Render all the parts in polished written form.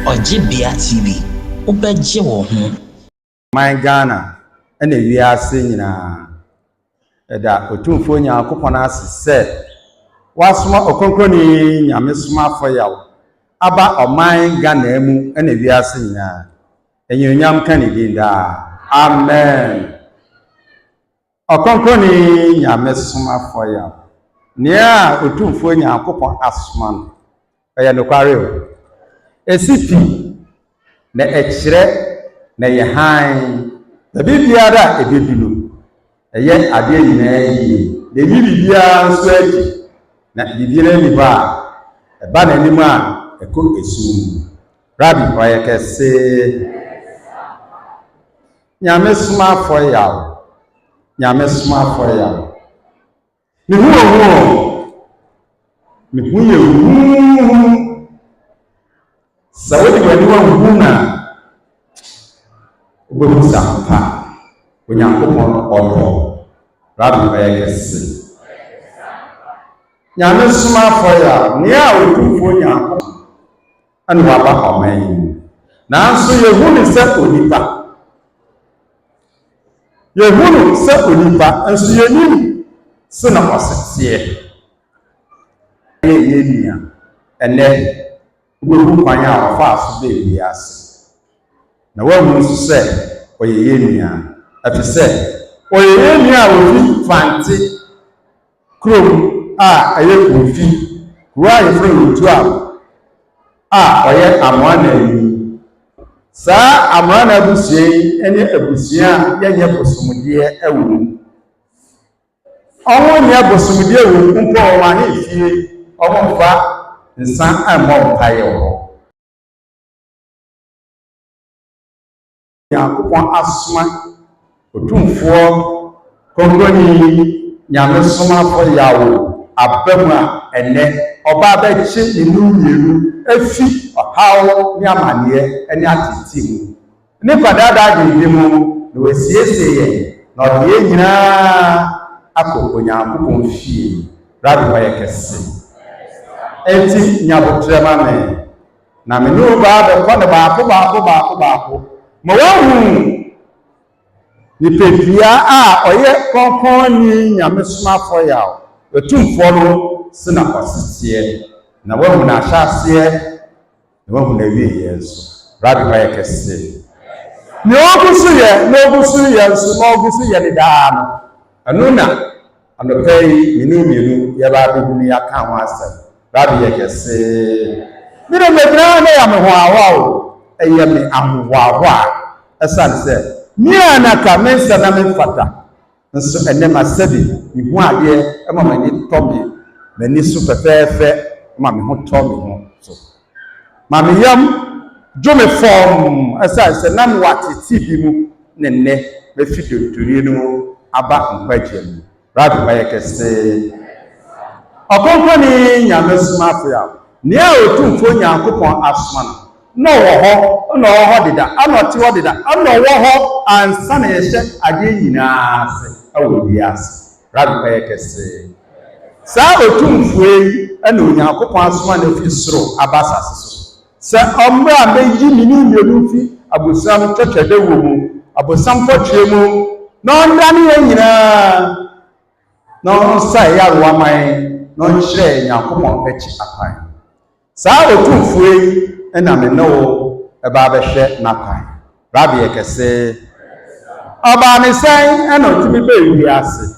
Ojibia TV, ubeje wo ho. My Ghana, and we are singing that Otumfo Nyankopon asese wasoma okonkoni Nyame Somafo Yawoh aba oman Ghana mu and we are singing enyonyam kanidi da amen okonkoni Nyame Somafo Yawoh nia Otumfo Nyankopon asoma no eye no kware esipi na ekire na ye han da bibiara ebedulu eye ade nyina yi de bibia nso aji na bibiara ni ba eba na nimu a eko esu rabi oye kese Nyame Somafo Yawoh Nyame Somafo Yawoh ni huo ni huye sawadi wadiwa nguna ubebusa mpa Onyankopon odo rabi bayekese Nyame Somafo Yawoh ni a Otumfo Onyankopon anu aba oman nanso yehunu se onipa anso yenim se na osese yenia ene ubebu kwanya ofa aso be biase na wamu nso se oyeyenia afise oyeyenia ofi fanti krom a ayekofi ruwa yefre otu a oye amwana yi sa amwana abusie ene abusia yenye bosomdie ewu owo nya bosomdie ewu mpo wa ne fie omofa nsan amọ mpaye wo Nyankopon asoma Otumfo konkoni Nyame Somafo Yawoh abamu a ene oba ba chi inu yeru afi ohawo ni amane ene atiti mu ni padada de mu no wesieseye na ode nyina akoko Nyankopon fie rabi wa yekese enti nyabotre mame na me no ba be ko ne baako ma wahu ni pepia a oye konkon ni Nyame Somafo Yawoh Otumfo no sina kwasitie na wahu na ahase na wahu na wie yeso rabi ba yekese ni ogusu ye nso ye da no anuna anopai minu ye ba bibuni aka ho asem rabi yekese mire medra na ya me ho awa eye me ahwawa esan se ni anaka mensa na me fata nso ene masabi mi hu ade e ma mani tobi mani su fefefe ma me ho tobi ho so ma me yam jome form esan se na me watiti bi mu nenne me fidoturi no aba nkwaje mu rabi ba yekese okonkoni Nyame Somafo Yawoh ni a Otumfo Nyankopon asoma no wo ho dida anoti wo dida ano wo ho ansa na yehye ade nyina se awo biase rabi ba yekese sa Otumfo yi ana Onyankopon asoma na fi soro abasase so se omra meyi minu fi abosam twetwede wo mu abosam potwe mu no ndane nyina no sai ya ruwaman no nhyire Nyankopon echi apan sa Otumfo yi ena me no eba behwe napan rabi yekese oba ne san ena otimi be wiase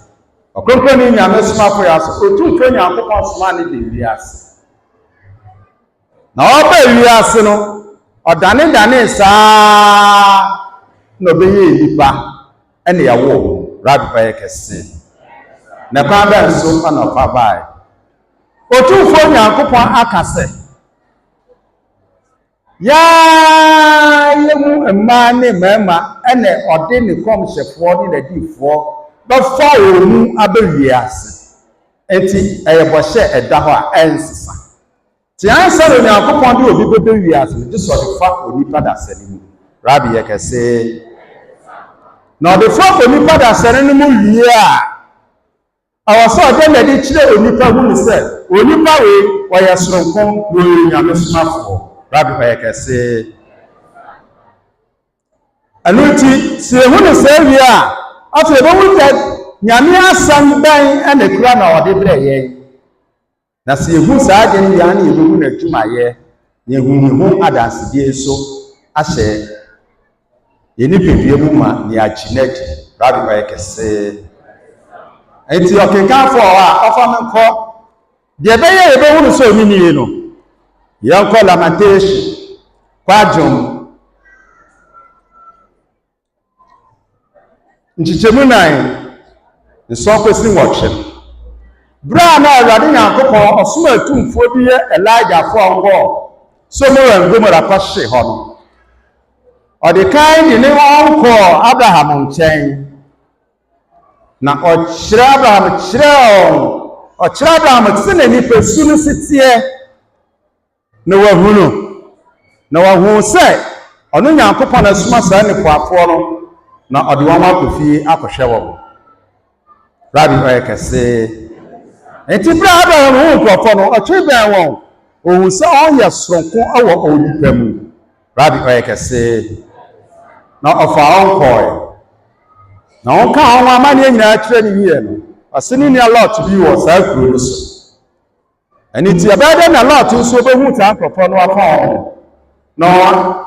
okonkoni Nyame Somafo Yawoh Otumfo Nyankopon soma ne be wiase na oba wiase no odane sa no be ye nipa ene yawo rabi ba yekese na kwa ba nso ana fa bai Otumfo Nyankopon akase ya yemu emma ne mema ene ode ne komhyefo ne ladifo ba fa omu abawiase enti eyebɔhye ɛda hɔ a ensesa ti ansa no Nyankopon de obi bebewiase ne so de fa onipa da sane mu rabi yekese na ode fa onipa da sane no mu wie a our son then the children onipa who said onipa we why soronko no Nyame Somafo Rabbi Oyekese anuti se hu no say wi a afi be wu that Nyame asam ban and ekura na ode bre ye na se hu saa de ne ya na ye hu na adwuma ye na hu adansede so ahye ye ni pedue mu ma ni aginedi Rabbi Oyekese enti okenkan fo a ofa menko de be ye be hu so ni ni no ye nko lamentation kwadwom nchichemu nan nso kwesi nwotwe bra na awade Nyankopon osoma atumfo bi ye Elijah fo ngo so mo wango mo rapahye ho no ode kan ni ne wonko Abraham nchen na ochira Abraham tsene ni pesu no sitie na wahu se ono Nyankopon asoma sa ne poafo no na ode won akofi akohwe wo Rabbi Oyekese enti bra Abraham hu poafo no otwe ben won ohu se on ye soronko awo onipa mu Rabbi Oyekese na ofa onko na on ka on amane nyina kire ni wie no asini ni lot bi wo sa kuro so ani ti abade na lot nso be hu ta akropo no afa no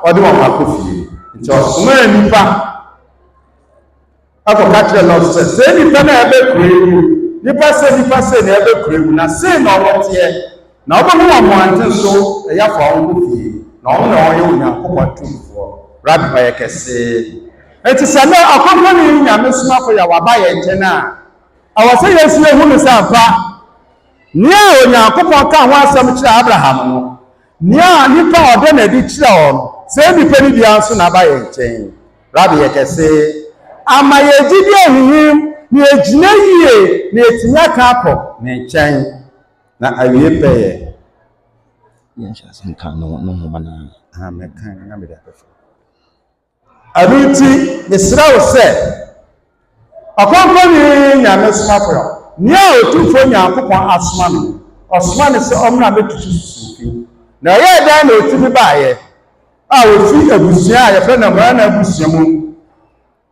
ode won akofi nti osoma nipa akọ katre lot se nipa na ebe kuro nipa se na ebe kuro na se na owote na obo hu amoante so eya fa on kofi na on na on ye Onyankopon tumfo Rabbi Oyekese enti se na akonko ni Nyame Somafo ya waba ye nchena awase yesu ehu no sampa nia Onyankopon ka ho asem kire Abraham no nia nipa ode na di kire o se nipa ni bia nso na ba ye nchen Rabbi Oyekese ama ye gidi ehihim ni ejina yie na etinya ka akọ na nchen na awie peye Yensha senka no homa na amekan na me da pefa aruti mesrawo se akonko ni Nyame Somafo ni a otufo Nyankopon asoma no osoma ne se omna metutu sufi na ye dan na otibi baaye a ofi abusua ye fe na mara na abusua mu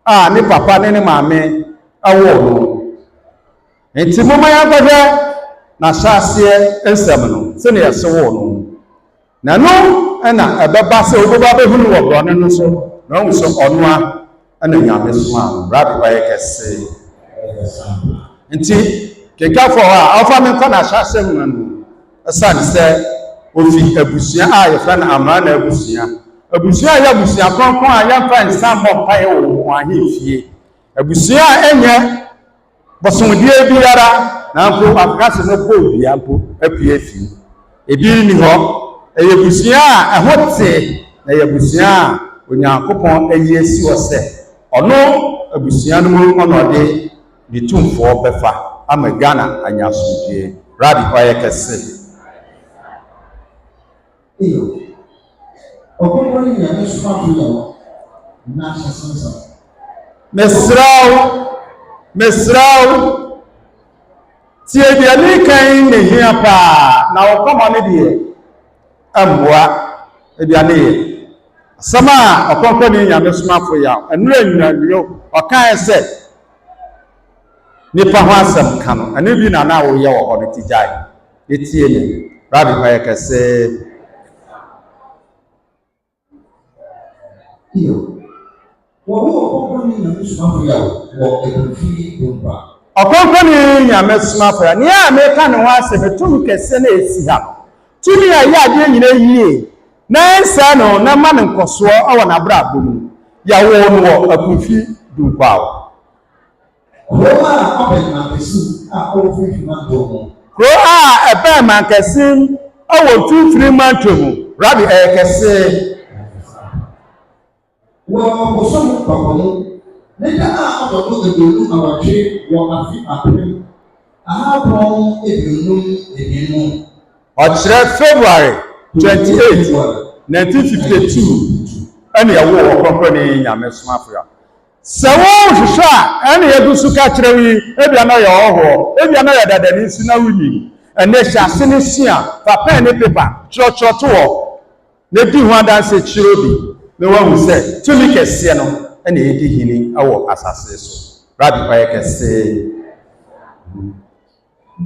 a ni papa ne maame awo no enti moma ya gwede na hyase ensem no se ne yesewo no na no na ebeba se oboba behunu wo bro ne so na wo so onwa ana Nyame Somafo Rabbi Oyekese enti kekafo a ofa men na hyase mu no asan se ofi abusua a ye fa na amara na abusua ya abusua konkon a ya fa nsan mo pae wo ahefie abusua enye bosomdie biara na mpo akase no po bia mpo apie fi ebi ni ho eyabusua a ehote na yabusua Onyankopon ayesi wo se ono abusua no mu onode ni tumfo befa ama Ghana anyasudie Rabbi Oyekese okonko ni Nyame Somafo na shasansa mesrao tie bia ni kan ne hia pa na okomo ne de amboa bia ne sama okonko ni Nyame Somafo ya enura nyuanyo okan se nipa ho asem ka no ane bi na wo ye wo ho ne tijai etie ni Rabbi Oyekese okonko ni Nyame Somafo ya wo ebufi bomba okonko ni Nyame Somafo ya ni a me ka ne ho asem tum kese na esi ha tumi ya ade nyina yie na ensa no na ma ne nkoso awo na bra bomu Yawoh no wo akufi dunkwawo Roma open mankesi a ofi fimanto ko a ebe mankesi awo tu fimanto mu Rabbi Oyekese wo bosomu papono neta a ododo edonu awatwe wo afi apem ahapon edonu ochire February 28 1952 ene Yawoh okonko ni Nyame Somafo ya Sawo hwehwa ene yedusu ka kirewi ebia na Yawoh ebia na yadadani si na wuni ene hyase ne sia fa pen ne paper choro to wo ne di ho adanse kiro bi me wahu se tumi kese no ene yedi hini awo asase so rabi kwa kese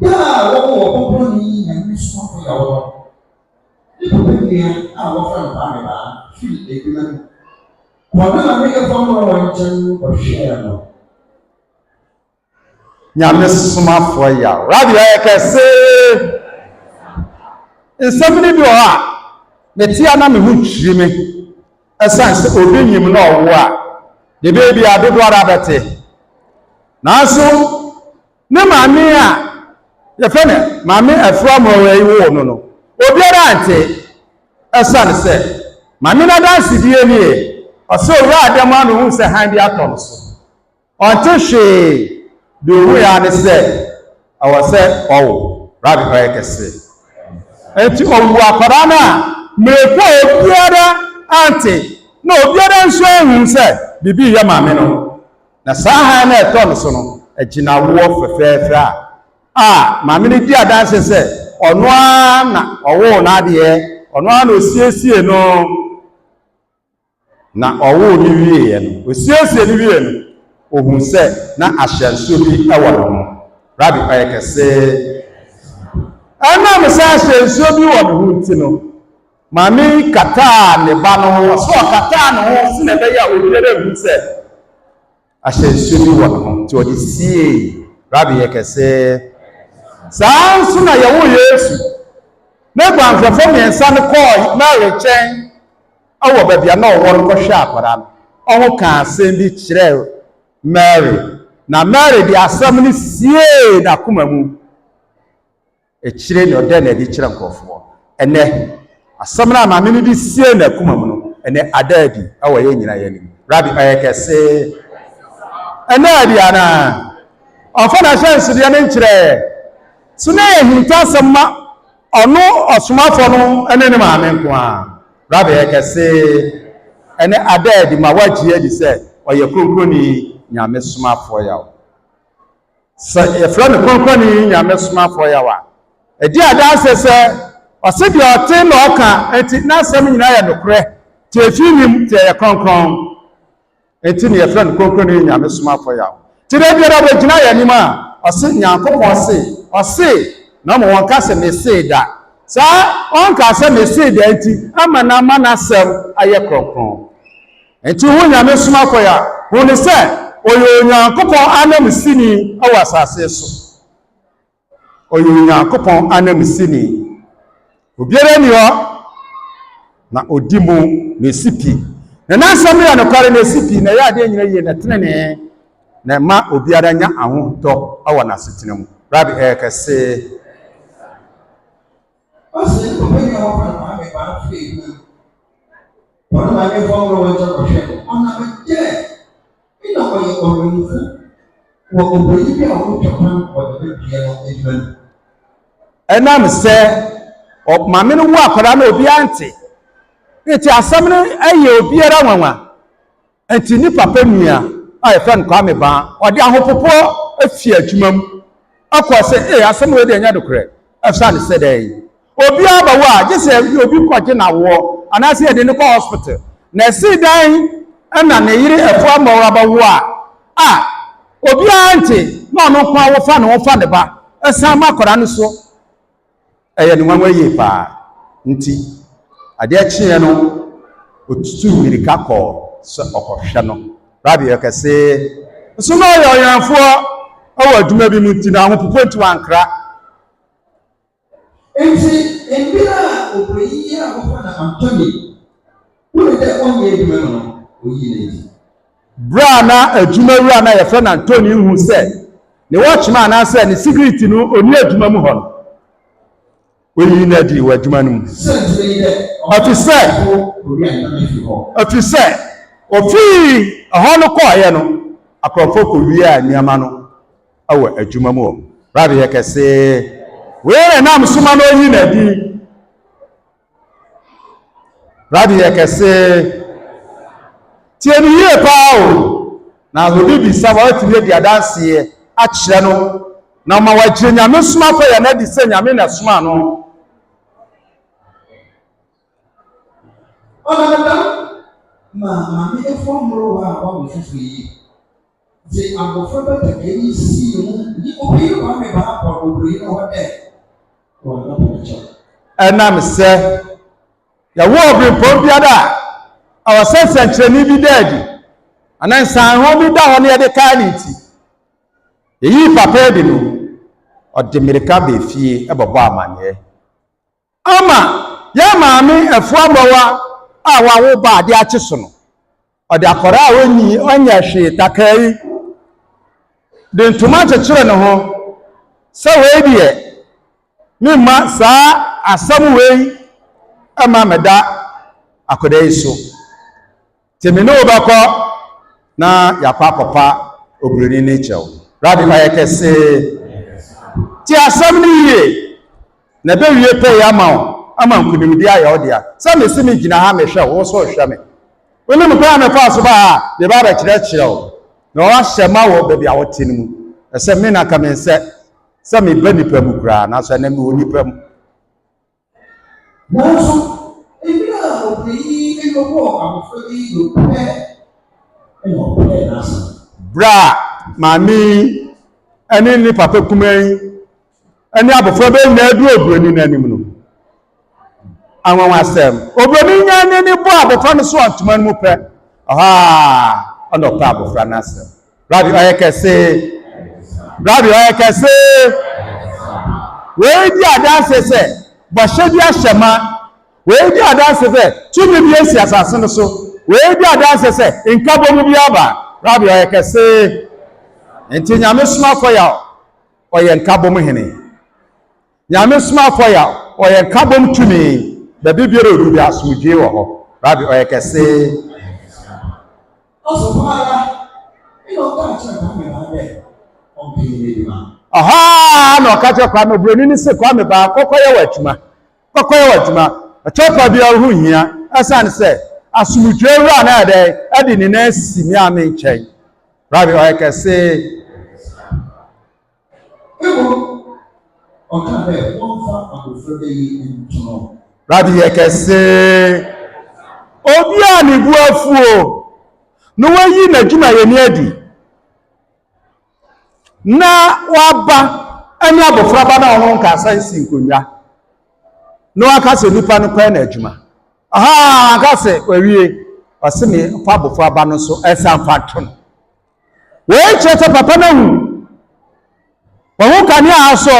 da wo popo ni Nyame Somafo Yawoh ipo pe a wo fa ba me ba fi e bi na Wana make a phone or or share no. Nyame Somafo Yawoh. Rabi I can say in somebody do ha. Metia na me hu twiri me. Esan se obi nyim na owo a. De baby adodo ara bete. Nanso ne maame a ye fe ne maame afra mo we wo no no. Obi ara ante esan se maame na dance die ni Oso ra ma no hu se han bi atom so. Onte hwe do hu ya ne se awose owo rabi kwa kese. Enti owu akora na meko obiara ante na obiara nso ehun se bibi ya maame no. Na sa han na etom so no agina wo fefefe a maame ni di adanse se ono na owo na de ono na osiesie no na owo ni wiye no osiesie ni wiye no ohun se na ahyanso bi ewo no rabi ayekese ana me sa ahyanso bi wo no nti no mami kata ne ba no so kata no ho se na be ya obiere hu se ahyanso bi wo no ti odi sie rabi ayekese sanso na Yawoh Yesu ne gbanfofo miensa ne ko Mary chen awo babia na owo no hwe akwara no oho ka asem bi kire Mary na Mary di asem ni sie na kuma mu e kire ne oda na di kire nkofo ene asem na maame ni di sie na kuma mu no ene adadi awo ye nyina ye ni rabi ayekese ene adi ana ofa na chance dia ne nkire so na ehinta semma ono Somafo no ene ne maame nko a rabi ekese ene adadi ma wagie di se oye konkroni Nyame Somafo Yawoh se e frane konkroni Nyame Somafo Yawoh edi adanse se ose bi ote na oka enti na asem nyina ya nokre ti efinim ti ya konkron enti ne frane konkroni Nyame Somafo Yawoh ti de biara bo gina ya nima ose nyankopon ose na mo won ka se me se da sa on ka se me se da enti amana mana sem aye kronkron enti hu Nyame Somafo Yawoh hu ni se oyo nyankopon anam sini awasase so oyo nyankopon anam sini obiere ni ho na odimu ne sipi na nasam ya no kware ne sipi na ya de nyina ye na tenene na ma obiara nya ahoto awa na setena mu rabi ekese Ase ko pe yo fa ma me ba fi na. Wọ́n máa ń fọ́ ọ̀rọ̀ wọn jọ̀rọ̀ ṣe ọ̀nà àbẹ̀jẹ́ nínú ọ̀yẹ̀ ọ̀rọ̀ yìí fún wọ́n kò bẹ̀rẹ̀ yìí bí àwọn ìjọba ọ̀dọ̀ bẹ̀ bí ẹ̀rọ ẹ̀jọ́ ni. Ẹnam sẹ maame no wo akwara na obi ante eti asam no eye obiara nwanwa enti ni papa nua a efa nkwa me ba odi ahopopo afia adwuma mu akọ sẹ asam we de nya dokre afsa ne sẹ dai obi abawo a je sẹ obi kwaje na wo anase de ne ko hospital na si dan na ne yire efo amawo abawo a obi ante na ono kwa wo fa ne ba esan makora no so eye ni nwanwa ye pa nti ade achie no otutu mirika ko so okohwe no rabi yakase so no yoyanfo awa adwuma bi mu nti na ho popotu ankra Enti embira oboyi a wo fa na Antoni wo de onye adwuma no oyi leji bra na adwuma wura na ye fa na Antoni hu se ne watchman na se ne security no oni adwuma mu ho oyi na di wa adwuma no mu ofise ofi ahono ko aye no akrofo ko wi a niama no awa adwuma mu o rabi yakase were na msuma no yi na di rabi yakase tieni ye pa o na obi bi sa wa tumi di adanse a kyerɛ no na ma wa gye Nyame Somafo ya na di sɛ Nyame na soma no ma efo mro wa wo fufu yi ze agofo ba ta gani si mu ni obi wa me ba pa obi no ho de wo na po cha ɛnam sɛ Yawoh obi pon biada a wɔsɛsɛ nkyerɛni bi daadi anansan ho bi da hɔ ne yɛde kaa ne nti eyi papa bi no ɔde mirika be fie ɛbɛbɔ amanneɛ ama ya maame ɛfo abɔwa a wawo ba ade akye so no ɔde akɔra a wɔnyi ɔnyɛ hwee takai de ntoma kyekyere ne ho sɛ wei deɛ mimma saa asɛm wei ama meda akɔda yi so temene obakɔ na yakɔ akɔpa obroni ne kyɛw rabi ayɛ kɛse ti asɛm ne yie na bɛwie pɛ ya ama nkunimdi ayɛ wo dia sɛ mesi me gyina ha mehwɛ wo so hwɛ me woni me pa me fa so ba de ba kyerɛ wo na wa hyɛ ma wo baabi a wote ne mu ɛsɛ me na ka me sɛ me ba nipa mu kura na so na me wo nipa mu na so ebia obi enobo amofo yi do pɛ bra mami eni ni papa kumen eni abofo be na adu obroni nanim no awon wasem obroni nya ni bo abofo no so antuma no mu pɛ ono pa abofo na asem rabi ayekese we di adanse se bo hwedi ahyema we di adanse se tumi bi esi asase no so we di adanse se nkabo mu bi aba rabi ayekese enti Nyame Somafo ya oye nkabom hene Nyame Somafo ya oye nkabom tumi da bibiere odubi asomdwe wo ho rabi ayekese also para ka cha ka me ba be on bi ni ma no ka cha kwa no broni ni se kwa me ba kokoye watuma achopa bi ahu hia asan se asomdwe wura na de ade ni na simi ame nkyɛn rabi ayekese rabi ayekese obi a ni bu afuo no wayi na dwuma ye ni adi na waba ani abofra ba na ho nka sansi nkonwa no aka se nipa no kwa na adwuma aka se wawie ɔseme fa abofra ba no so ɛsan fa to no we kyerɛ papa na hu wɔn kan ya aso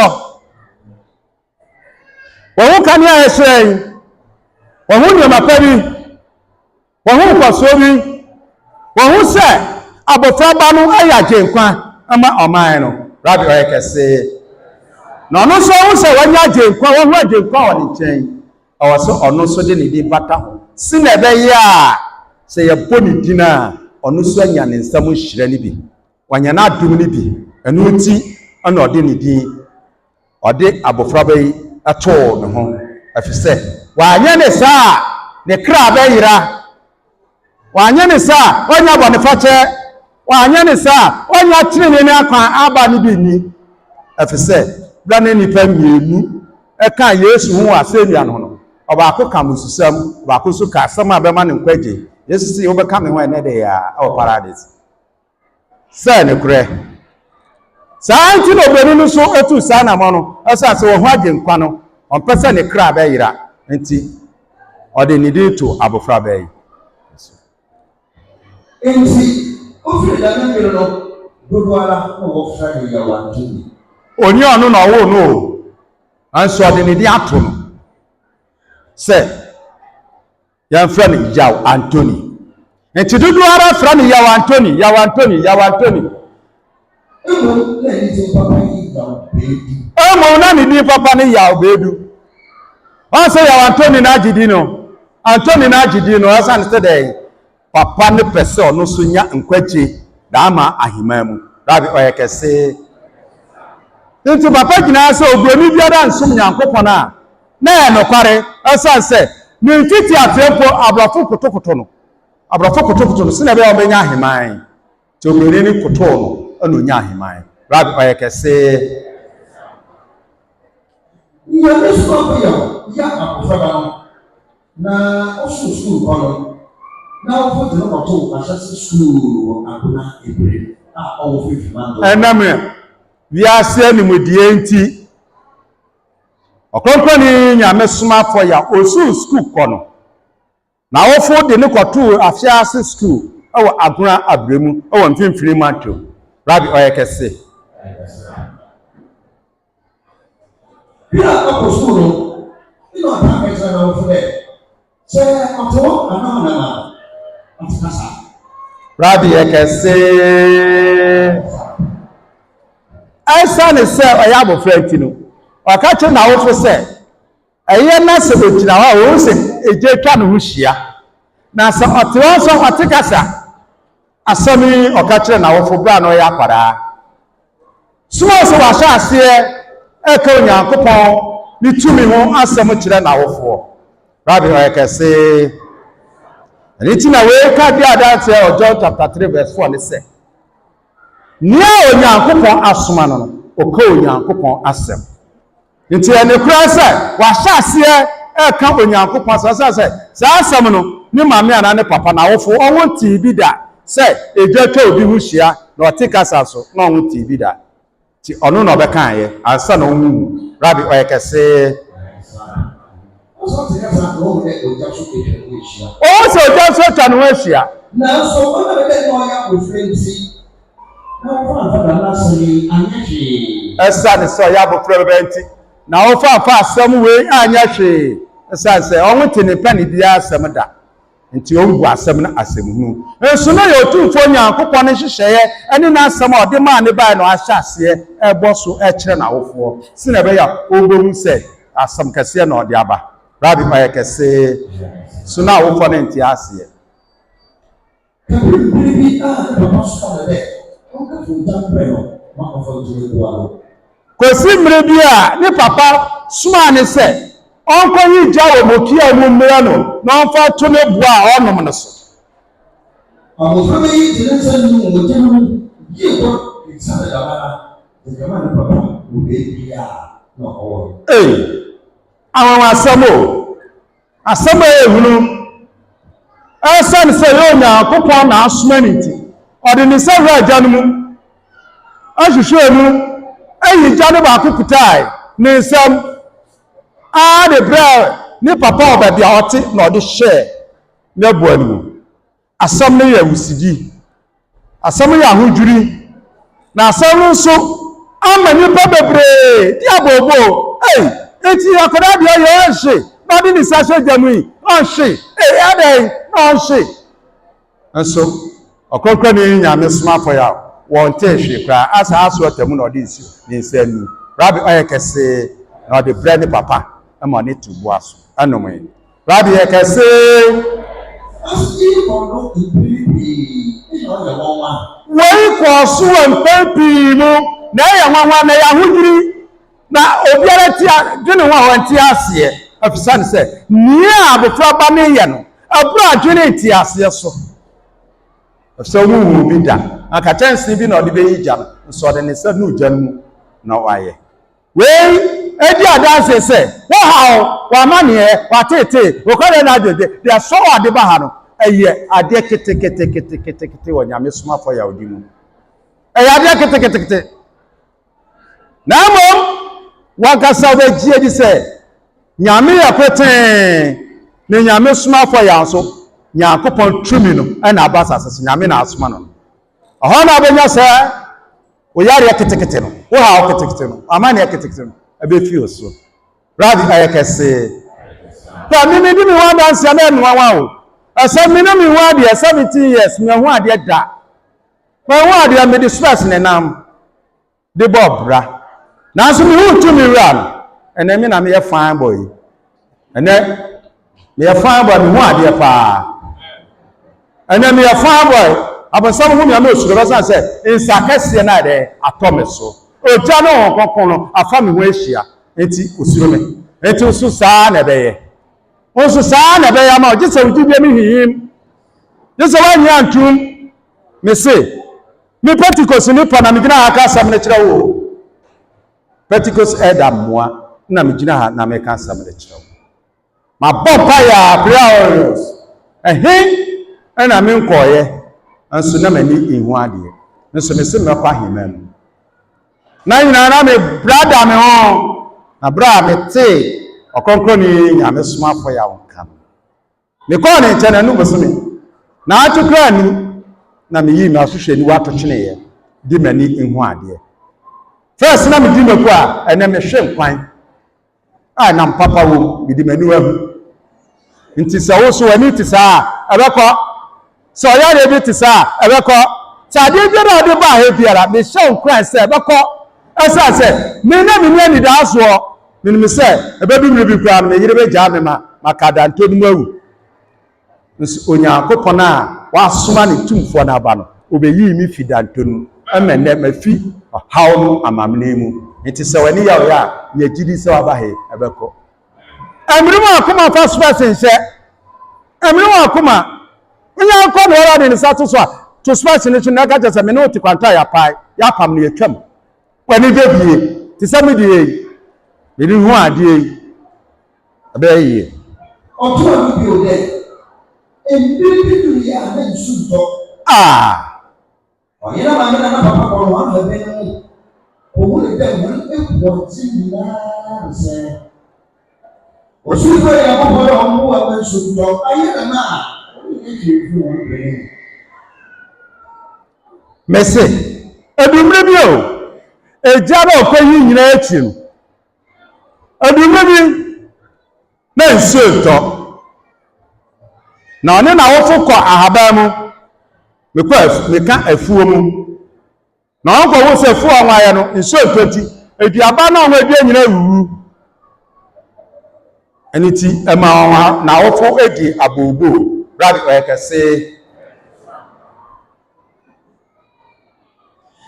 wɔn kan ya ɛhyɛn wɔn nyama pa bi wɔn kwaso bi wɔn sɛ abofra ba no ayɛ agyenkwa ama ɔman no rabi ayekese na ɔno so wɔn sɛ wɔn agyenkwa wɔn agyenkwa wɔ ne nkyɛn ɔwɔ so ɔno so de ne di bata ho si na ɛbɛyɛ a sɛ yɛbɔ ne din a ɔno so anya ne nsɛm hyerɛ ne bi wanya na adum ne bi ɛno nti ana ɔde ne din ɔde abofra ba yi ɛtoo ne ho afisɛ wanya ne saa ne kra bɛyira wanya ne saa wanya bɔ ne fakyɛ wanya ne saa wanya tene ne akwan aba ne bi ni afisɛ bra ne nipa mienu ɛka Yesu ho asɛnnua no ɔbaako ka mususam ɔbaako so ka asɛm a bɛma ne nkwagye Yesu si wobɛka me ho ɛnɛ de ya ɛwɔ paradise sɛ ne korɛ saa nti no obroni no so etu saa na mo no ɛsa sɛ wɔ ho agyenkwa no ɔmpɛ sɛ ne kra bɛyira nti ɔde ne din to abofra bɛyi enti ofiri da na mero no dodo ara wɔ fra ne Yawoh Antoni oni ɔno na ɔwɔ no anso ɔde ne din ato no sɛ yɛmfrɛ no Yawoh Antoni enti dodo ara fra ne Yawoh Antoni na ni din papa ni Yawoh bedu on say Yawoh Antoni na agidi no asan say dey papa ne pese ono so nya nkwagye da ama ahima mu rabi oyekese nti papa gina say obroni biara nsom nyankopon na e nokware asan say ni ntiti afepo abrafo kotokoto no sina be obenya ahima to obìnrin ní kòtò ọ̀nà ònyà àhìmáyé rábì ọ̀yẹ̀ kẹsẹ̀. Nyame Somafo ya akɔfraba no na ɔso sukuu kɔ no na ɔfɔ de no kɔtɔ ahyɛse sukuu wɔ Agona Ebire a ɔwɔ fifima no. Ɛnam wiase animdie nti ɔkɔnkɔni Nyame Somafo ya osu sukuu kɔ no na ɔfɔ de no kɔtɔ ahyɛse sukuu ɛwɔ Agona Abire mu ɛwɔ mfimfini manto rábì ọ̀yẹ̀ kẹsẹ̀. Bíra ọkọ̀ sukuu no nínú ọ̀tá akẹ́kọ̀ọ́ náà wọ́n fún ẹ̀ ṣe ọ̀tọ̀ ànáwọ̀nàmà àti kásá. Rábì ẹ̀kẹsẹ̀. Ẹ̀sán ni sẹ́ ọ̀yẹ́ abọ̀fra ti no ọ̀ka kyerẹ́ na awofo sẹ́ ẹ̀yẹ́ náà sẹ́ ògyina hɔ a òun sẹ́ ègye twa ne ho hyia na sẹ́ ọ̀tẹ̀ wọn sọ ọ̀tẹ̀ kásá asɛm yi ɔka kyerɛ na awofo bra na ɔyɛ akwadaa soma sɛ wahyɛ aseɛ ɛka Onyankopɔn ne tumi ho asɛm kyerɛ na awofoɔ Rabbi ɔyɛ kɛse ɛne ti na wei ka di adanseɛ John chapter 3 verse 4 ne sɛ nea Onyankopɔn asoma no ɔka Onyankopɔn asɛm nti ɛne kora sɛ wahyɛ aseɛ ɛka Onyankopɔn asɛm sɛ saa asɛm no ne maame ana ne papa na awofo ɔwɔ tii bi da sɛ egya twa obi ho hyia na ɔte kasa so na ɔho tii bi da ti ɔno na ɔbɛka ayɛ ansa na ɔhu Rabbi ɔyɛ kɛse ɔwɔ sɛ ogya so atwa ne ho ahyia nanso ɔna bɛbɛ ne ɔyɛ abɔfra nti na ɔfa amfa da n'asɛm yi anyɛ hwee ɛsiane sɛ ɔyɛ abɔfra bɛbɛ nti na ɔfa amfa asɛm wei anyɛ hwee ɛsiane sɛ ɔho te ne pɛ ne biara asɛm da nti ɔngu asɛm na asɛm hu nso na yɛ otumfoɔ Nyankopɔn ne hyehyɛeɛ ɛne n'asɛm a ɔde maa ne bae na ahyɛ aseɛ ɛbɔ so ɛkyerɛ n'awofoɔ si na ɛbɛyɛ a ɔbɛhu sɛ asɛm kɛseɛ na ɔde aba Rabbi ɔyɛ kɛse so na awofoɔ no nte aseɛ kɔsi mmere bi a ne papa somaa ne sɛ ɔnkɔ yi gya wɔ mokia mu mmira no na ɔmfa to ne boa a ɔnom no so abɔfra yi gyina sɛ no mogya no yie kɔ nsane dabara nkama ne papa wɔ baabi a na ɔwɔ awanwa asɛm o asɛm a ɛhunu ɛsɛne sɛ yɛ Onyankopɔn na asoma ne nti ɔde ne nsa wura agya no mu ahwehwɛ mu ayi gya no baako kutae ne nsɛm de brɛ ne papa wɔ baabi a ɔte na ɔde hyɛ ne aboa no mu asɛm no yɛ awusidi asɛm yɛ ahodwiri na asɛm no nso ama nnipa bebree di abobo enti akwadaa deɛ yɛ ɔnhye na ɔde ne nsa hyɛ gya mu yi ɔnhye adɛn na ɔnhye nso ɔkɔnkɔn ne Nyame Somafo yɛ a wɔnte hwee koraa asa aso ɔtamu na ɔde nsi ne nsa nu Rabbi ɔyɛ kɛse na ɔde brɛ ne papa ama ne tu boa so anom yi Rabbi yɛ kɛse wei kɔɔ so wɔ mpɛn pii mu na ɛyɛ nwanwa na ɛyɛ ahodwiri na obiara ti dwene ho a wɔnte aseɛ afisa ne sɛ nea abɔfra ba ne yɛ no aburo adwene nte aseɛ so afisa wuwu bi da akakyɛnse bi na ɔde bɛyi gya no nso ɔde ne nsa no gya no mu na wayɛ wei edi adanse sɛ wɔhaw wɔamaneɛ wɔatete wɔkɔdɛ no adwede deɛ sɔ wɔ ade ba ha no ɛyɛ adeɛ ketekete wɔ Nyame Somafo yɛ ɔdi mu ɛyɛ adeɛ ketekete na mmom wankasa wobɛgyie di sɛ Nyame yɛ petee ne Nyame Somafo yɛ nso Nyankopɔn tumi no ɛna aba asase so Nyame na asoma no ɔhɔ na wobɛnya sɛ woyareɛ ketekete no wohaw ketekete no amaneɛ ketekete no ɛbɛfie o so Rabbi ɛyɛ kɛse na mimi di mi ho adanseɛ na ɛnoa o ɛsɛ mi na mi ho adeɛ 17 years mi ho adeɛ da ma ho adeɛ me de stress ne nam de bɔ bra nanso mi ho tumi wura no ɛnɛ mi na me yɛ fine boy ɛnɛ me yɛ fine boy mi ho adeɛ paa ɛnɛ me yɛ fine boy abasam ho mi ama osuro bɛsan sɛ nsa kɛseɛ na de atɔ me so ogya no ho kɔkɔ no afa me ho ahyia enti osuro me enti so saa na ɛbɛyɛ onso saa na ɛbɛyɛ ama ogye sɛ ogye bi mi hihim gye sɛ wanyɛ antum me se me Pentecost ni pa na me gina aka asam na kire wo Pentecost elder moa na me gina ha na me ka asam na kire wo ma bompa ya prayers na me nkoye anso na mani ehu ade nso me se me kwa himam na nyina na me brother me ho na bra me te okonkro ni Nyame Somafo ya wonka me ko ne nche na nu bosome na atukra ni na me yi me asohwe ni wato twene ye di mani ehu ade first na me di me ko a ene me hwe nkwan a na mpapa wo me di mani wa nti sa wo so ani ti sa abekọ so ya de bi ti sa abekọ sa de bi na de ba ha biara me hwe nkwan se abekọ asa se me na me ni da so me se ebedu me bi kra me yire be ja me makada ntonu mawu nso Onyankopon a wa soma ne tumfo na aba no obeyi mi fidantonu amene mafi hawo no amamne mu nti se wani ya ya ye gidi se waba he ebekọ amrimu akoma fa space nse amrimu akoma nya akọ no wala de nsa to so a to space ne na ka jese me no ti kwanta ya pai ya pam ne yatwam wani debie ti se me die me ni hu ade abaye otu abi o de embibidu ya na nsunto oyina ma na papa ko no ha be no o le de mo e ti na se Osuani ya ko ya mo wa nsunto aye na Mese edumre bi o ejaba okoyi nyina echi edumre bi na nsunto na one na wofo kọ ahaba mu meka afuo mu na onko wo se afuo anwaye no nsunto ti eduaba na onwa edi nyina wuwu aniti ema na wofo edi abobo radi oyekese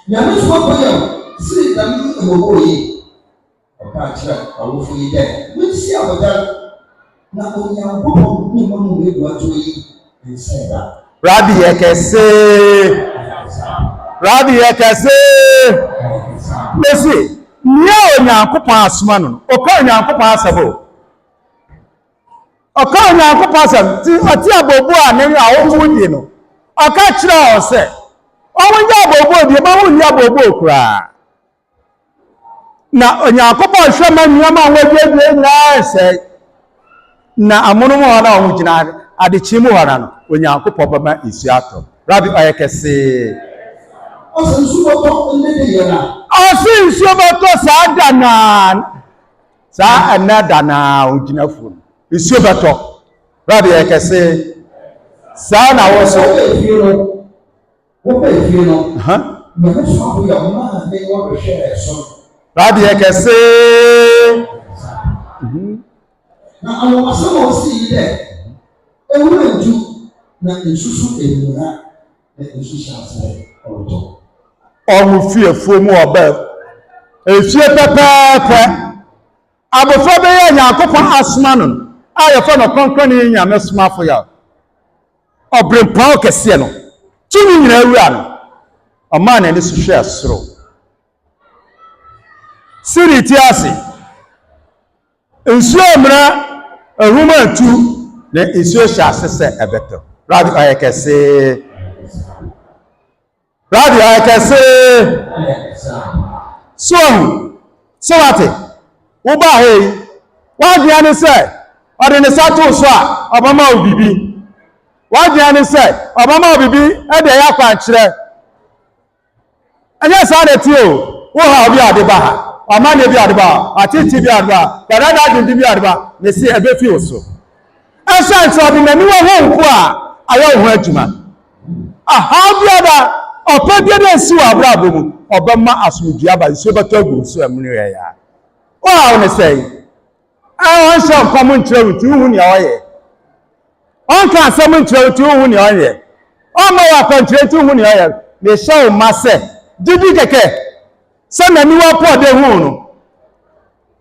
Nyame Somafo ya si dami abobo yi oka kira awofo yi de misi aboda na Onyankopon ni mo no edu ato yi nseda radi yekese mesi ni Onyankopon asoma no oka Onyankopon asabo oka Onyankopon asam ti ati abobo a ne awofo di no oka kira o se onwunye abobo di ma wunni abobo kura na Onyankopon hwema nnuama wodie nyina se na amono mo na wo gina adechi mu hara no Onyankopon baba isi ato rabi oyekese osunsuboto ndede yera osunsuboto sa anadana wo gina fu isuboto rabi oyekese sa na wo so Nyame Somafo ya ma ne wo hwehwe so rabi oyekese na awo asama osi de ewurenju na nsusu emuna na nsusu asare oto omu fie fuomu oba efie pepepe abofo be ya Nyankopon asoma no ayefo no konkro ni Nyame Somafo ya obrempa okese no tumi nyina awura no oma na ni suhwe asoro siri ti ase nsuo mra ehuma tu na nsuo hya asese ebeto radio ayekese so wate wo ba he wa dia ne se ode ne sato so a obama obibi wa dia ne se obama obibi e de ya kwa kire anya sa de ti o wo ha obi ade ba ha amane bi ade ba atiti bi ade ba dada dindi bi ade ba ne se ebe fi oso asa nso bi na ni wo ho nko a ayo ho adwuma aha bi ade opa bi de si wa brabo mu obama asumdua ba nso beto agu nso amnu ya wa ne sei awon so nkom ntrewu ti hu ne oye on ka asem ntrewu ti hu ne oye o ma wa kontre ti hu ne oye me show ma se didi keke se na ni wa po de hu no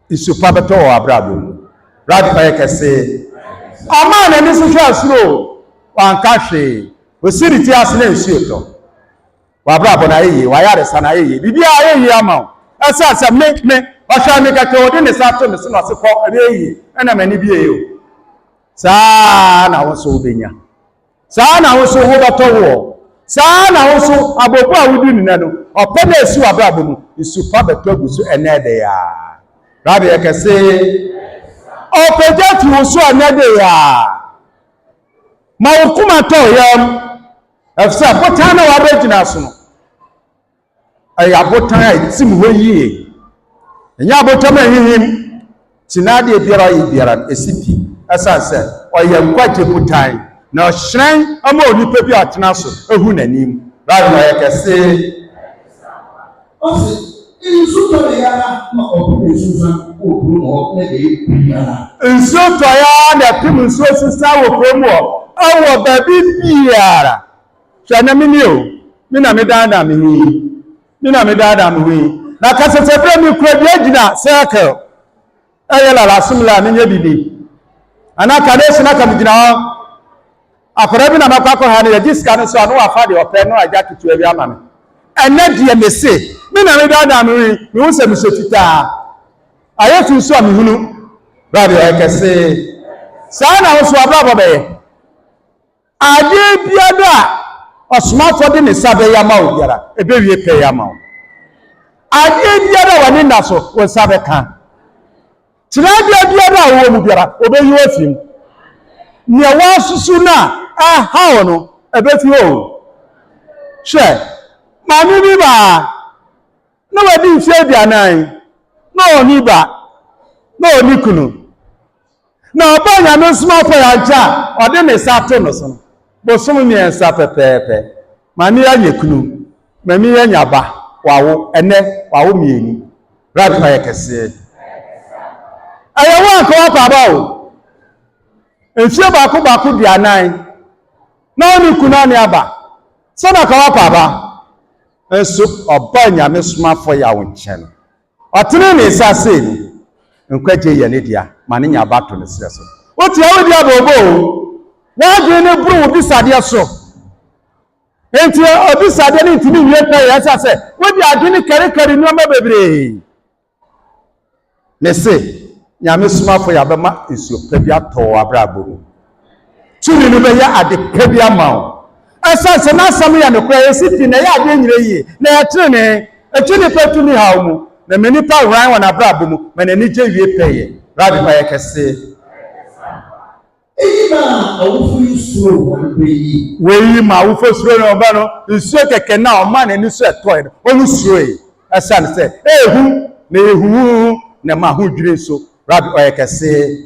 isupa beto wa brabo mu rad pa kese ama na ni so hwa asuro wan ka hwe osiri ti asene nsuo to Wabra na ye wayare sana ye bibia ye ama asa me ohwa me kaka odi ne sato me so no se ko ye na mani bi ye o saa na wo so obenya saa na wo so wo bato wo saa na wo so abopo awudi ni na no opa na esi wabra bomu isu pa beto gusu ene de ya rabe ye kese opejati wo so ene de ya ma wo kuma to yam afisa botan na wabra gina so no ay abotan ay sim ho yie enya abotan ahihim tinade biara yi biara esipi asase oyam kwaje putan na ohran ama onipa bi atena so ehu nanim right na yakase osi insuto ya ma obu susan obu mo na de biara insuto ya na pim nsuo susan wo promo awo babi biara hwana minio mina medada mehi na kasese mi kura bi agina circle ayela la sumla menye bibi ana kadesi na kamgina ho akora bi na makwa ha na diska no so anu afa de ope no aja tutu abi ama me ene de mese mina medada mehi mi wose mi sotita ayetu so mi hunu radio ekese sa na wo so ababa be ade biada Somafo de ne sabe ya ma obiara ebe wie pe ya ma ade biara wani na so wo sabe kan tirade biara wo mu biara obe yi ofim ne wa susu na ha no ebe fi o hwe ma mi bi ba na wadi nfe bianan na oni ba na oni kunu na obanya no Somafo ya ja ode ne sato no so bosom mi ensa pepepe mami ya nyekunu mami ya nyaba wawo ene wawo mieni radfa yakese ayawo akwa baba o enfie baako di anan na oni kuna ne aba so na kawa baba enso oba Nyame Somafo ya wo nchen otene ne sase ni nkwaje ye ne dia mane nyaba to ne sere so oti awo dia bobo wọ́n ní buru obi sade so enti obi sade ni ntimi wie pe ya sase wo di ade ni kare ni o ma bebre me se Nyame Somafo ya be ma esuo pe bia to abrabo tuni no be ya ade pe bia ma o asase na asam ya ne kwa esipi na ya ade nyire yi na ya trene etuni pe tuni ha mu na meni pa ran wa na abrabo mu me na ni je wie pe ye rabi pa ya kese Ima awufu isuro wani weyi ma awufu isuro na oba no nsuo keke na o ma na ni so eto e onu suro yi asan se ehu na ehu na ma hu dwire so rabi oyekese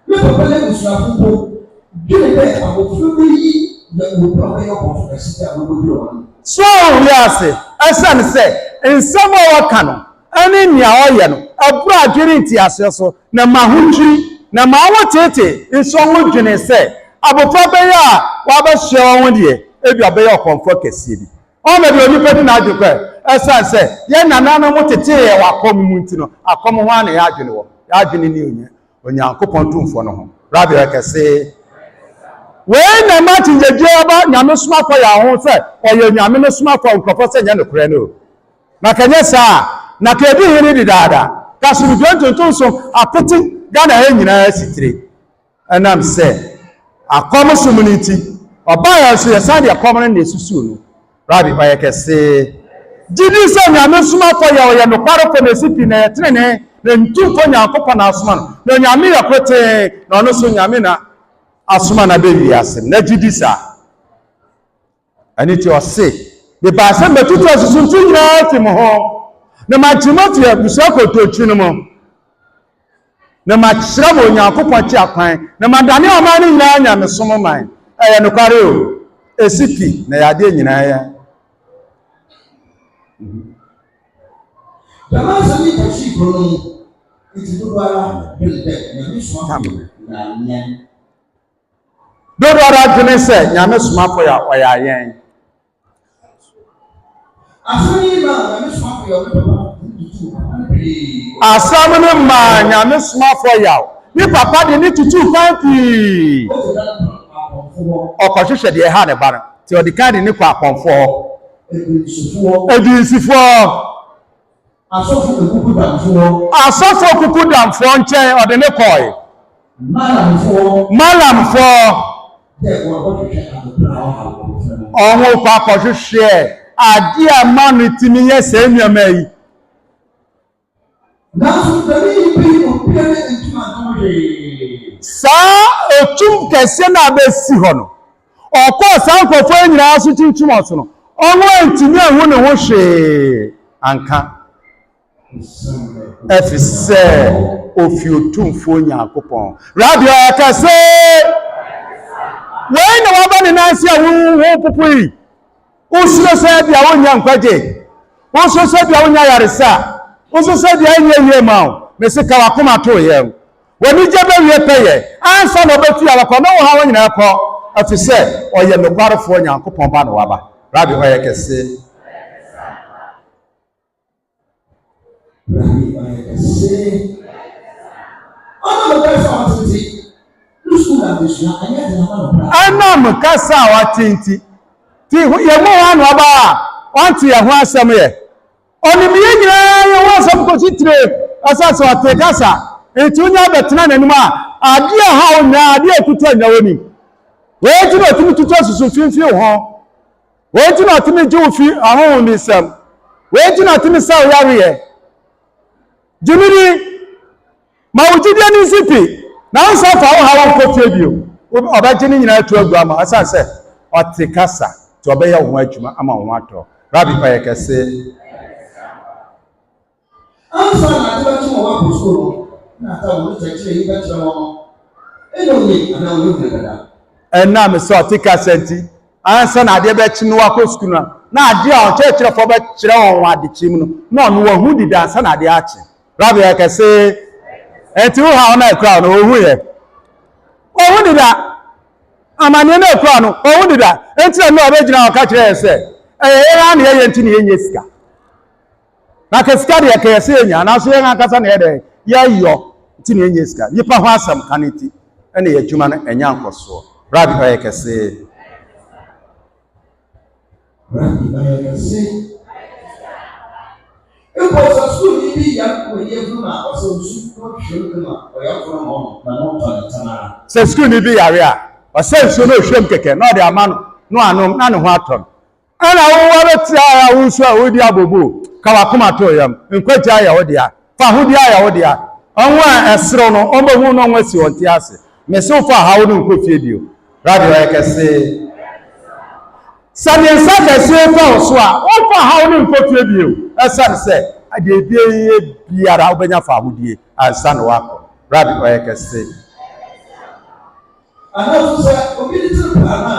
le papa le usuafupo dile be awufu yi na opa be yo konfu esita awufu wani so wiase asan se nsamo waka no ani nia oye no abura adwiri nti ase so na ma hu dwiri na ma wo tete nso wo dwene se abofra be ya wa ba hye wo de ebi abeya konfo kese bi o me bi oni pedi na adwekwa esa se ye nana no mo tete ye wa kom mu nti no akom ho ana ya adwene wo ya adwene ni onyankopon tumfo no ho rabi kese we na ma tinjeje ba Nyame Somafo ya ho se oye Nyame no Somafo nkofo se nya no kure no na kanye sa na ka ebi hiri di dada ka su dwontonton so apeti Gana he nyina sitire anam se akom somuniti oba ya so yesade akom na esusu no rabi pa yakese jidi se Nyame Somafo ya oye no kwaro ko na sipi na yetrene na ntumfo nyankopon na asoma no na Nyame yakote na ono so Nyame na asoma na bebi asem na jidi sa aniti o se be ba se metutu asusu ntu nyina tim ho na matimoti abusako tochi no mo na machira mo nyankopon chi akwan na madane o ma ni nyina Nyame som man eye no kware o esipi na yade nyina ya Dama sami tachi kono itidubara belde Nyame Somafo na nyen dodora dwene se Nyame Somafo ya oya yen afani ma Nyame Somafo ya papa tutu asam no ma Nyame Somafo ya ni papa de ni tutu kwanti okohwehwe de ha ne ba no ti odi kan de ni kwa akonfo Edisifo asofo kuku damfo nkyɛn ɔde ne kɔe malamfo ɔho kɔ akɔhwehwɛ ade a ma no timi yɛ sɛ nneɛma yi saa otum kɛseɛ na abɛsi hɔ no ɔkɔɔ saa nkurɔfoɔ nyinaa so tuntum ɔso no ɔno antumi ahu ne ho hwee anka ɛfiri sɛ ofi otumfoɔ Nyankopɔn radio akɛse wei na waba ne nansi a wo popo yi wosuro sɛ bia wonya nkwagye wosuro sɛ bia wonya yaresa wosuro sɛ bia anya yie ma wo mese ka wakoma to yɛ wani gye bɛwie pɛyɛ ansa na ɔbɛtu abakɔ na wo ha wo nyinaa kɔ ɛfiri sɛ ɔyɛ nokwarefoɔ Nyankopɔn ba na waba radio ɔyɛ kɛse anam kasa watinti ti yɛmo wa no aba a ɔnte yɛ ho asɛm yɛ ɔnim yɛ nyinaa yɛ ho asɛm kɔtitire asase ɔte kasa nti wonya bɛtena n'anim a ade a ha wonya ade a tutu anya w'anim wei ti na ɔtumi tutu asusu mfimfini ho wei ti na ɔtumi gye wo fi ahohomisɛm wei ti na ɔtumi sa wo yareɛ gyimiri ma wo gyidie ne nsipi na nsa fa wo ha wo nkɔfie bio ɔbɛgye ne nyinaa tu agu ama ɛsan sɛ ɔte kasa nti ɔbɛyɛ wo ho adwuma ama wo ho atɔ rabi ɔyɛ kɛse ansa na ade bɛkye wɔ wɔ sukuu na ata wo kyerɛkyerɛ yi bɛkyerɛ wɔn ɛna oye ana oye hu dada ɛna me sɛ ɔte kasa nti ansa na ade bɛkye no wakɔ sukuu na ade a ɔkyerɛkyerɛfoɔ bɛkyerɛ wɔn adekyee mu no na ɔno wɔ hu dida ansa na ade akye rabi ɔyɛ kɛse enti wo ha ona ekura no ohu ye ohu dida amane na ekura no ohu dida enti na no abegina aka kire se ya na ye enti na ye sika na ka sika de ka se enya na so ye akasa na ye de ye yo enti na ye sika nipa ho asam kaneti ene ye adwuma no enya nkoso rabi ɔyɛ kɛse sɛ skul ni bi yare a ɔsɛ nsuo no ohwem kɛkɛ na ɔde ama no no anom na ne ho atɔ ɛna wo bɛtia a wo nso a wodi abobo ka wakoma to yam nkwagye ayɛ wo dia fa ho dia ayɛ wo dia ɔnwo a ɛserew no ɔmbɛhu no ɔnwo asi wɔnte ase mese wo fa hawo no nkɔfie bio radio ɔyɛ kɛse sɛ ne nsa kɛse fa wo so a wɔmfa hawo no nkɔfie bio ɛsane sɛ ade bie biara wobɛnya fa ahodie ansa na wakɔ rabi ɔyɛ kɛse ana sɛ obi ne tiri paana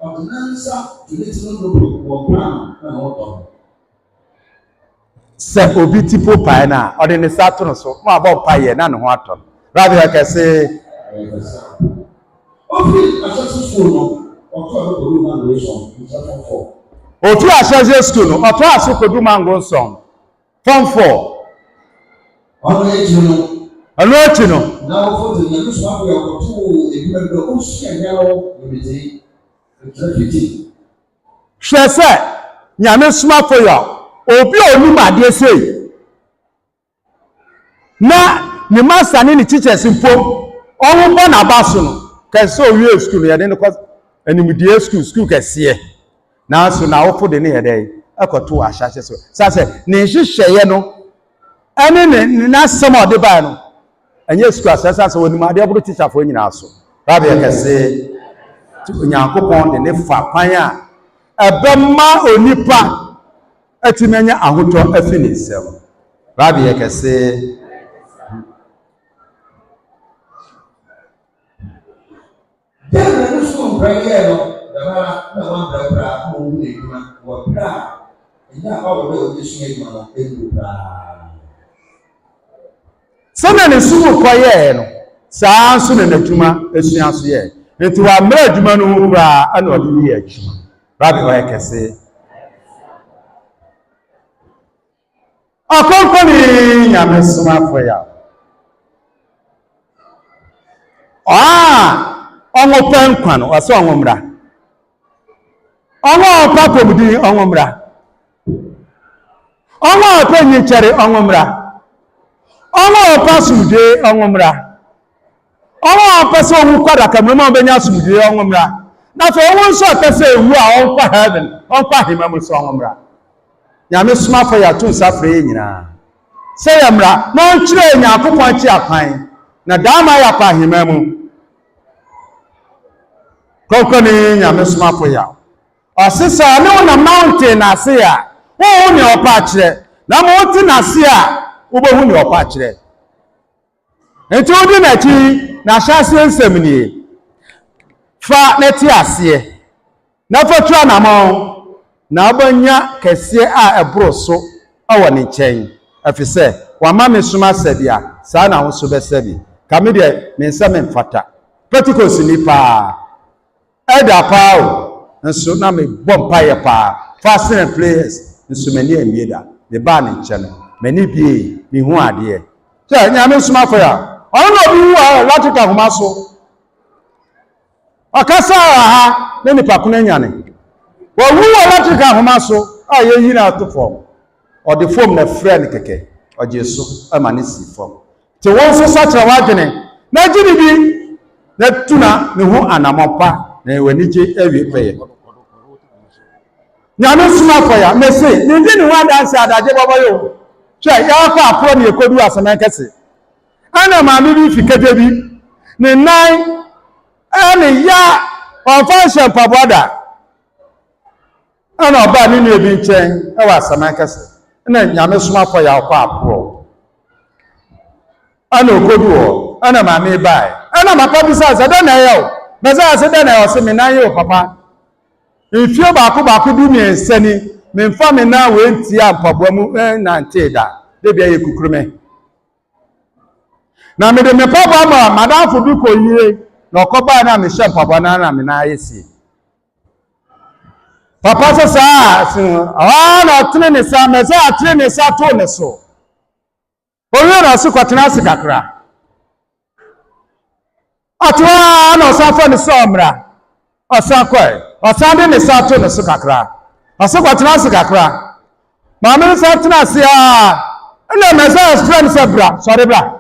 a ɔde nansa tiri no wɔ paana na ɔtɔ sɛ obi tipo pae na ɔde ne sa to no so ma abɔ pae na ne ho atɔ rabi ɔyɛ kɛse ofi ahyɛse school no ɔtɔ ɔkɔdu mango nson nsɛfɔfɔ ofi ahyɛse school no ɔtɔ aso kɔdu mango nson form 4 ɔno ekyi no na wofo de nyame so afọ ya ɔkɔto edwuma bi o hyia nyawo ebiti trafiti hwɛ sɛ nyame somafo ya obi a onim adeɛ sei na ne master ne ne teachers mpo ɔmo bɔ na ba so no kɛse owie school yɛde ne kɔ animdie school kɛseɛ na so na wofo de ne yɛde akɔto ahyɛhyɛ so sɛ ne nhyehyɛeɛ no ɛne ne n'asɛm a ɔde bae no ɛnyɛ school asɛsɛ sɛ onim adeɛ boro teacherfoɔ nyinaa so rabi kɛse Onyankopɔn de ne fa kwan a ɛbɛma onipa atumi anya ahotɔ afi ne nsɛm rabi kɛse dɛn so mbrɛyɛ no dɛma na wɔn brɛbrɛ mo hu edwuma wɔ brɛ nya ɔwɔ dɛ ɔde sua edwuma no edu braa sɛnɛ ne sumu kɔyɛɛ no saa nso ne n'adwuma asua so yɛ nti wa mmerɛ adwuma no ho braa ɛna ɔde yɛ adwuma rabi ɔyɛ kɛse ɔkɔnkɔne nyame somafo ya ɔmo pɛ nkwa no ɔsɛ ɔmo mmra Ọnwa pakomdi ọnwụmra. Ọnwa penyi chere ọnwụmra. Ọnwa pasumde ọnwụmra. Ọnwa pese owu kwada kamrema obenya sumde ọnwụmra. Na fe owu nso pese ewu a ọnkwa heaven, ọnkwa himam so ọnwụmra. Nyame Somafo ya tun safre nyina. Se yamra na nkyere nya akopon chi akwan. Na dama ya pa himam. Kokoni Nyame Somafo ya. Osisa ne na mountain ase ya. Wo ne opa kire. Na mo ti na ase a wo be hu ne opa kire. Enti odi na chi na hyase nsem nie. Fa na ti ase. Na fotua na mo na abanya kese a ebroso awo ne nchen. Afise wa ma me soma sabia sa na wo so be sabi. Kame de me nsa me mfata. Pentecost ni pa. Eda pa nso na me bompa ye pa. Fasting and prayers nso mani amieda. Me ba ne nche no. Mani bie me hu ade. So Nyame Somafo ya. Ono obi wu a latika homa so. Akasa ha ne nipa kuna nyane. Wo wu a latika homa so a ye yi na to form. O de form na friend keke. O je so ama ne si form. Te won so sachira wadwene. Na gini bi na tuna ne ho anamopa na wanije ewie peye. Nyame Somafo ya mese ne ndi ne ho adanse adaje baba yo. Che ya kwa apro ne ekodu asama kese. Ana ma mi bi fikete bi ne nan ani ya on function paboda. Ana oba ni ne bi nchen e wa asama kese. Na Nyame Somafo ya kwa apro. Ana okodu o ana ma mi bai. Ana ma pa bi sa da na yo. Beza se da na yo se me nan yo papa. Ifio ba ku du mi ensani. Me mfa me na we ntia mpaboa mu na ntie da. De bia ye kukurume. Na me de me papa ma madam fudu ko yire na okoba na me hye mpaboa na me na ayesi. Papa se sa na tene ne sa me sa tene ne sa to ne so. Oyo na se kwatena se kakra. Atwa na Osafo ne so omra. Osakoi. Osande ne sa to ne so kakra. Osekwatena se kakra. Ma me sa tena se a na me sa friend se bra, sorry bra.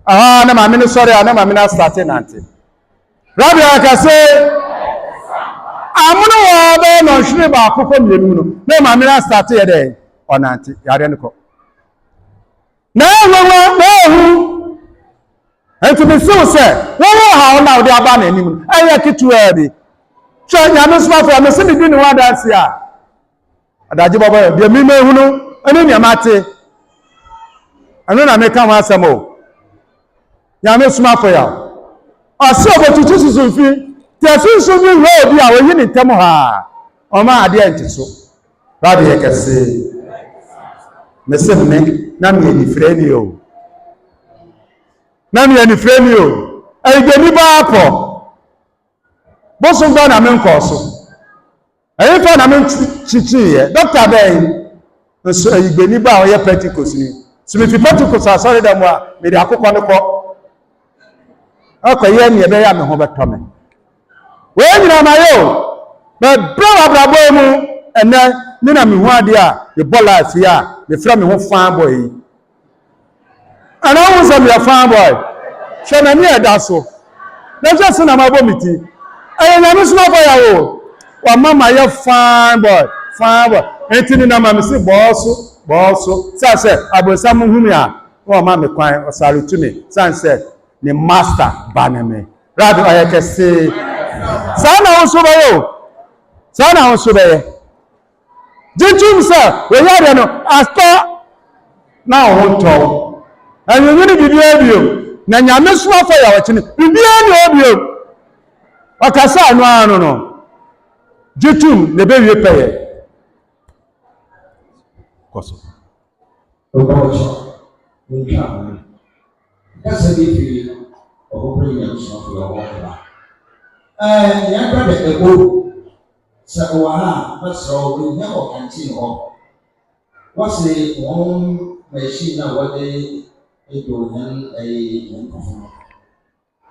Na ma me no sorry, na ma me na start nanti. Rabbi aka say amuno wo be no hwire ba akoko mienu no. Na ma me na start ye dey onanti. Yare nko. Na hu enti me so say wo ha na wo de aba na anim. Aye kitu e bi. So Nyame Somafo me se me di ne wa danse a. Adaje baba de mi me hu no ene ne mate. Anu na me ka wa asemo. Nyame Somafo ya. Ase obotutu susunfi. Te sunsun bi ho bi a wo yi ni tem ha. O ma ade entiso. Rabbi ekese. Me se me na me ni freni o. Na me ni freni o. Egbeni ba apo. Bosun gba na me nko so. Eyin fa na me chichi ye. Doctor ben. So egbeni ba o ye Pentecost ni. So me fi Pentecost asori dem a me de akokọ ne ko. Akwa ye ne be ya me ho beto me. We nyina ma yo. Be bra brabo mu ene ni na me hu ade a the bola afi a me fra me ho fan boy. Ana wo so me fan boy. Hwe na me eda so. Na just na ma bomiti. Aye Nyame Somafo ya wo. Wa mama ye fan boy. Fan boy. Enti ni na ma me si boso. Sa se abosam hu me a. Wa ma me kwan osalutu me. San se ni master baneme. Radu ayekese. Sana onsobe yo. Sana onsobe. Jinchum sa we yare no asta na honto. Anyu ni bibia bio. Na Nyame Somafo ya wachini. Bibia ni obio. Akasa anu no. Jinchum ne be wie peye. Koso. Obacho. Nka. Kasa bi fi obopre Nyame Somafo ya wona. Ya kwa de ego. Sa owa masro we nya o kanti ho. What's one machine now what they do then a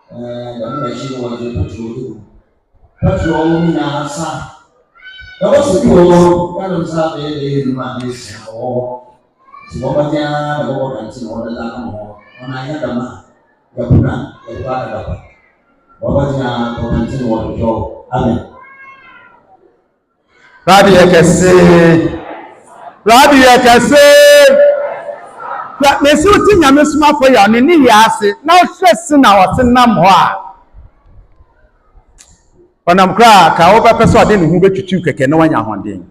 the machine was a petrol. Petrol na sa Now what's the goal? I don't have any money or Somafo the work and see all the time more. On I had a man, Yapuna, the father. Wabajina to continue what the job. Amen. Rabbi Ekese. Rabbi Ekese. Mesi uti Nyame Somafo ya ne ni yase. Na o hwese na o se nam ho a. Onam kra ka wo pese ode ne hu betwitwi keke na wanya honden.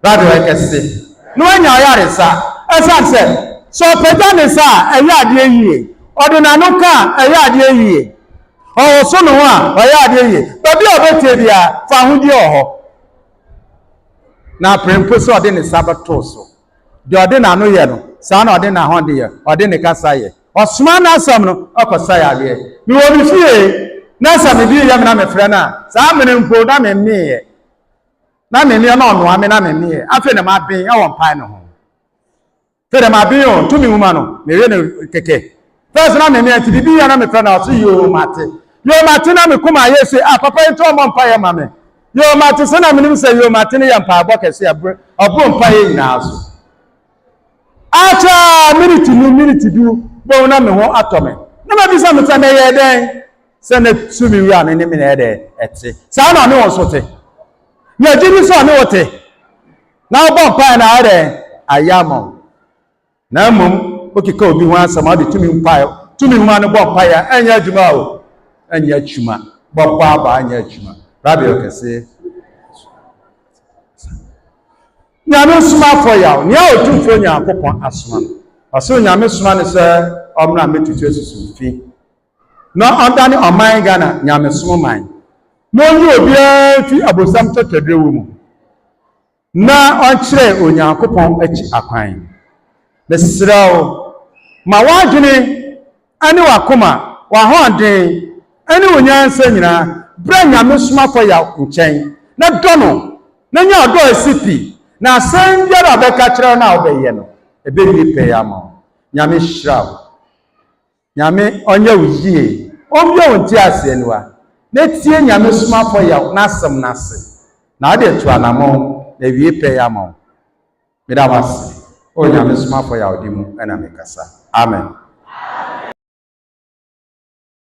Rabbi Ekese. No wanya yaresa. Esan se so peda ne sa eya ade yie. Ode na no ka eya ade yie. O so no a eya ade yie. Babi obetie bia fa hudi oho. Na prempo so ode ne sabato so. De ode na no ye no. Sa na ode na honde ye. Ode ne kasa ye. Osuma na asam no akosa ya de. Mi wo bi fie na sa me bi ye me na me frɛ na. Sa me ne mpo na me me ye. Na me me na ono ame na me me ye. Afi ne ma ben e won pai no ho. Fe de ma ben o to mi huma no. Me we ne keke. First na me me ati bi ya na me frɛ na o so yo mate. Yo mate na me kuma ye se ah papa nto mo mpa ye ma me. Yo mate se na me nim se yo mate ne ya mpa abo kese ya bro. Obo mpa ye nyina so. Acha minute du bo na me ho atome na ma bisa me tane ye den se na sumi wi an ne me na ye de ete sa na ne won so te ye jini so ne wote na obo pa na ade ayamo na mum okika obi ho asama de tumi mpa tumi ho an bo pa ya anya adwuma o anya adwuma bo pa ba anya adwuma Rabbi Ekese Nyame Somafo ya ni a otumfo Nyankopon asoma no aso Nyame soma ne se omna metutu esusu fi na ondane oman Ghana Nyame soma man no yi obi fi abosam tetedre wo mu na onkyere Onyankopon achi akwan na sirawo ma wadwene ani wakoma wa honden ani onyansa nyina bra Nyame Somafo ya nkyɛn na dono na nya odo asipi na san biara beka kire na obeye no ebe ni pe ya ma Nyame hyira Nyame onye wuzie ombie wonti ase aniwa na tie Nyame Somafo ya na asem na ase na ade to anamo na wie pe ya ma me da wase o Nyame Somafo ya odi mu na me kasa amen.